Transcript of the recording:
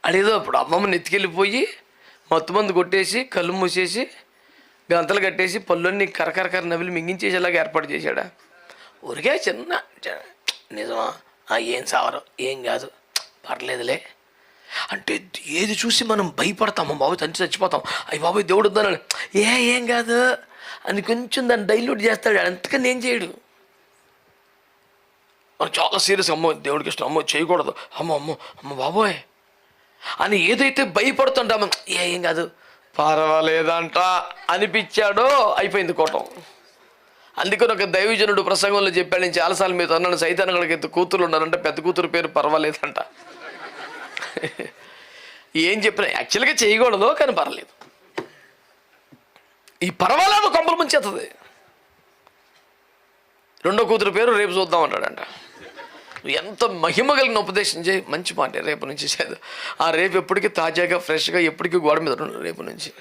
అదేదో అప్పుడు అమ్మమ్మని ఎత్తుకెళ్ళిపోయి మత్తు మందు కొట్టేసి కళ్ళు మూసేసి గంతలు కట్టేసి పళ్ళన్నీ కరకరకర నవిలి మింగించేసేలాగా ఏర్పాటు చేశాడా? ఊరికే చిన్న నిజమా ఏం సావరు, ఏం కాదు, పర్లేదులే అంటే ఏది చూసి మనం భయపడతాము, బాబు తంచి చచ్చిపోతాం, అయ్యి బాబు దేవుడు వద్దాను, ఏం కాదు అని కొంచెం దాన్ని డైల్యూట్ చేస్తాడు. అంతకని ఏం చేయడు. చాలా సీరియస్, అమ్మో దేవుడికి ఇష్టం, అమ్మో చేయకూడదు, అమ్మో అమ్మో అమ్మ బాబోయ్ అని ఏదైతే భయపడుతుంటామో ఏం కాదు పర్వాలేదంట అనిపించాడో అయిపోయింది కోటం. అందుకని ఒక దైవజనుడు ప్రసంగంలో చెప్పాడు, నేను చాలాసార్లు మీతో అన్నాను, సైతాన్యుడికి కూతురు ఉన్నారంటే పెద్ద కూతురు పేరు పర్వాలేదంట. ఏం చెప్పినా యాక్చువల్గా చేయకూడదు కానీ పర్లేదు. ఈ పర్వాలేదు కొంపలు ముంచేస్తుంది. రెండో కూతురు పేరు రేపు చూద్దాం అంటాడంట. ఎంత మహిమ కలిగిన ఉపదేశం చేయి, మంచి మాట రేపు నుంచి చేదు. ఆ రేపు ఎప్పటికీ తాజాగా ఫ్రెష్గా ఎప్పటికీ గోడ మీద రేపు నుంచి